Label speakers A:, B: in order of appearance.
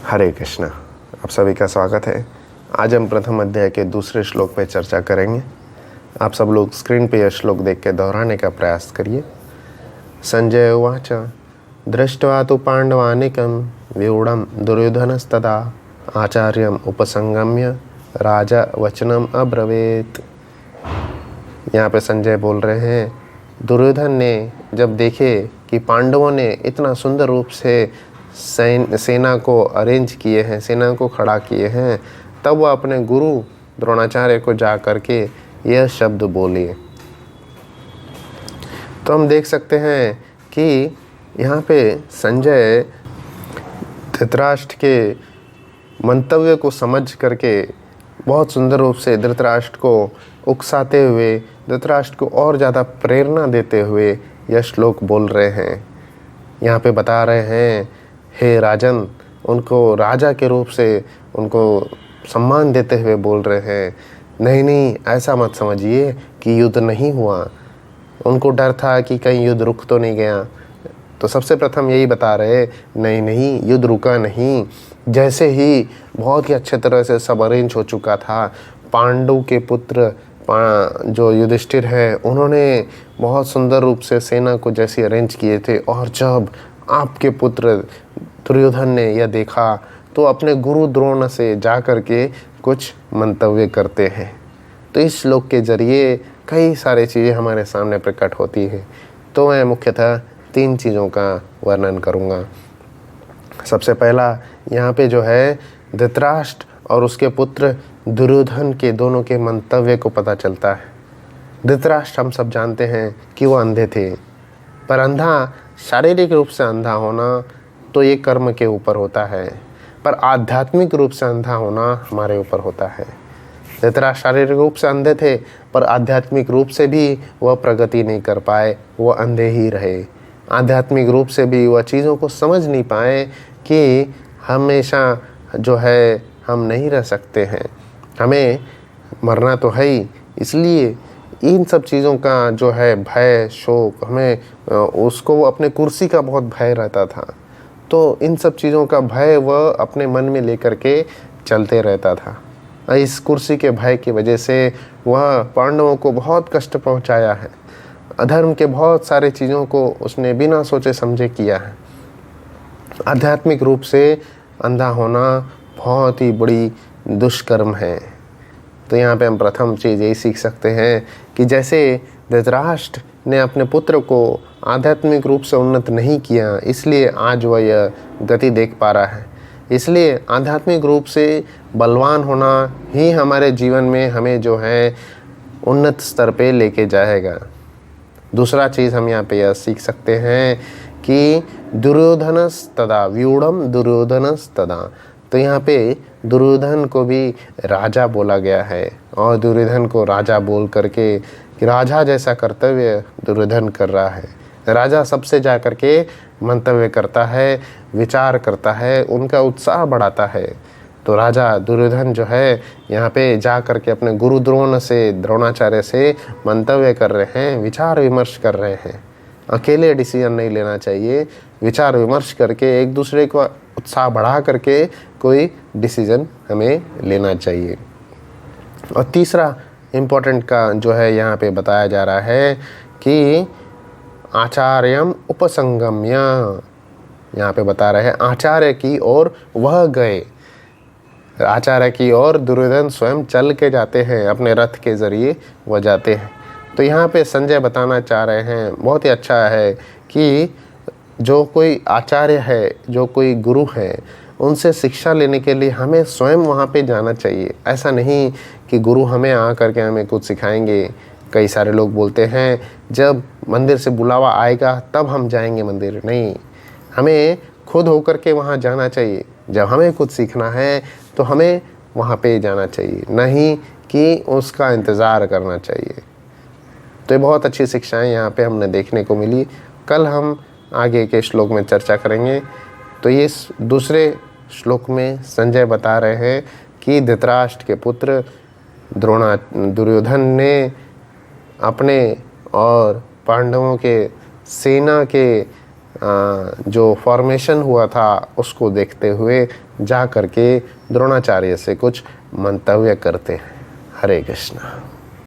A: हरे कृष्णा। आप सभी का स्वागत है। आज हम प्रथम अध्याय के दूसरे श्लोक पे चर्चा करेंगे। आप सब लोग स्क्रीन पे यह श्लोक देख के दोहराने का प्रयास करिए। संजय उवाच दृष्ट्वा तु पाण्डवानीकं व्यूढं दुर्योधनस्तदा आचार्यम् उपसंगम्य राजा वचनम अब्रवीत्। यहाँ पे संजय बोल रहे हैं, दुर्योधन ने जब देखे कि पांडवों ने इतना सुंदर रूप से सेना को अरेंज किए हैं, सेना को खड़ा किए हैं, तब वह अपने गुरु द्रोणाचार्य को जा करके यह शब्द बोले। तो हम देख सकते हैं कि यहाँ पे संजय धृतराष्ट्र के मंतव्य को समझ करके बहुत सुंदर रूप से धृतराष्ट्र को उकसाते हुए, धृतराष्ट्र को और ज़्यादा प्रेरणा देते हुए यह श्लोक बोल रहे हैं। यहाँ पे बता रहे हैं, हे राजन, उनको राजा के रूप से उनको सम्मान देते हुए बोल रहे हैं। नहीं, ऐसा मत समझिए कि युद्ध नहीं हुआ। उनको डर था कि कहीं युद्ध रुक तो नहीं गया। तो सबसे प्रथम यही बता रहे, नहीं, युद्ध रुका नहीं। जैसे ही बहुत ही अच्छे तरह से सब अरेंज हो चुका था, पांडु के पुत्र जो युधिष्ठिर है, उन्होंने बहुत सुंदर रूप से सेना को जैसे अरेंज किए थे, और जब आपके पुत्र दुर्योधन ने यह देखा तो अपने गुरु द्रोण से जा कर के कुछ मंतव्य करते हैं। तो इस श्लोक के जरिए कई सारी चीज़ें हमारे सामने प्रकट होती हैं। तो मैं मुख्यतः 3 चीज़ों का वर्णन करूँगा। सबसे पहला, यहाँ पे जो है धृतराष्ट्र और उसके पुत्र दुर्योधन के दोनों के मंतव्य को पता चलता है। धृतराष्ट्र हम सब जानते हैं कि वो अंधे थे, पर अंधा शारीरिक रूप से अंधा होना तो ये कर्म के ऊपर होता है, पर आध्यात्मिक रूप से अंधा होना हमारे ऊपर होता है। धृतराष्ट्र शारीरिक रूप से अंधे थे, पर आध्यात्मिक रूप से भी वह प्रगति नहीं कर पाए, वह अंधे ही रहे। आध्यात्मिक रूप से भी वह चीज़ों को समझ नहीं पाए कि हमेशा जो है हम नहीं रह सकते हैं, हमें मरना तो है ही। इसलिए इन सब चीज़ों का जो है भय, शोक, हमें उसको अपने कुर्सी का बहुत भय रहता था। तो इन सब चीज़ों का भय वह अपने मन में लेकर के चलते रहता था। इस कुर्सी के भय की वजह से वह पांडवों को बहुत कष्ट पहुंचाया है। अधर्म के बहुत सारे चीज़ों को उसने बिना सोचे समझे किया है। आध्यात्मिक रूप से अंधा होना बहुत ही बड़ी दुष्कर्म है। तो यहाँ पे हम प्रथम चीज़ यही सीख सकते हैं कि जैसे धृतराष्ट्र ने अपने पुत्र को आध्यात्मिक रूप से उन्नत नहीं किया, इसलिए आज वह यह गति देख पा रहा है। इसलिए आध्यात्मिक रूप से बलवान होना ही हमारे जीवन में हमें जो है उन्नत स्तर पे लेके जाएगा। दूसरा चीज़ हम यहाँ पे यह सीख सकते हैं कि दुर्योधनस्तदा व्यूढ़म दुर्योधनस्तदा। तो यहाँ पे दुर्योधन को भी राजा बोला गया है, और दुर्योधन को राजा बोल करके कि राजा जैसा कर्तव्य दुर्योधन कर रहा है। राजा सबसे जा करके मंतव्य करता है, विचार करता है, उनका उत्साह बढ़ाता है। तो राजा दुर्योधन जो है यहाँ पे जा करके अपने गुरु द्रोणाचार्य से मंतव्य कर रहे हैं, विचार विमर्श कर रहे हैं। अकेले डिसीजन नहीं लेना चाहिए, विचार विमर्श करके एक दूसरे को उत्साह बढ़ा करके कोई डिसीजन हमें लेना चाहिए। और तीसरा इम्पोर्टेंट का जो है यहाँ पे बताया जा रहा है कि आचार्यम उपसंगम्य। यहाँ पे बता रहे हैं आचार्य की ओर वह गए। आचार्य की ओर दुर्योधन स्वयं चल के जाते हैं, अपने रथ के जरिए वह जाते हैं। तो यहाँ पे संजय बताना चाह रहे हैं, बहुत ही अच्छा है कि जो कोई आचार्य है, जो कोई गुरु है, उनसे शिक्षा लेने के लिए हमें स्वयं वहाँ पे जाना चाहिए। ऐसा नहीं कि गुरु हमें आ करके हमें कुछ सिखाएंगे। कई सारे लोग बोलते हैं जब मंदिर से बुलावा आएगा तब हम जाएंगे मंदिर। नहीं, हमें खुद होकर के वहाँ जाना चाहिए। जब हमें कुछ सीखना है तो हमें वहाँ पे जाना चाहिए, नहीं कि उसका इंतज़ार करना चाहिए। तो ये बहुत अच्छी शिक्षाएं यहाँ पे हमने देखने को मिली। कल हम आगे के श्लोक में चर्चा करेंगे। तो ये दूसरे श्लोक में संजय बता रहे हैं कि धृतराष्ट्र के पुत्र दुर्योधन ने अपने और पांडवों के सेना के जो फॉर्मेशन हुआ था उसको देखते हुए जा करके द्रोणाचार्य से कुछ मंतव्य करते हैं। हरे कृष्णा।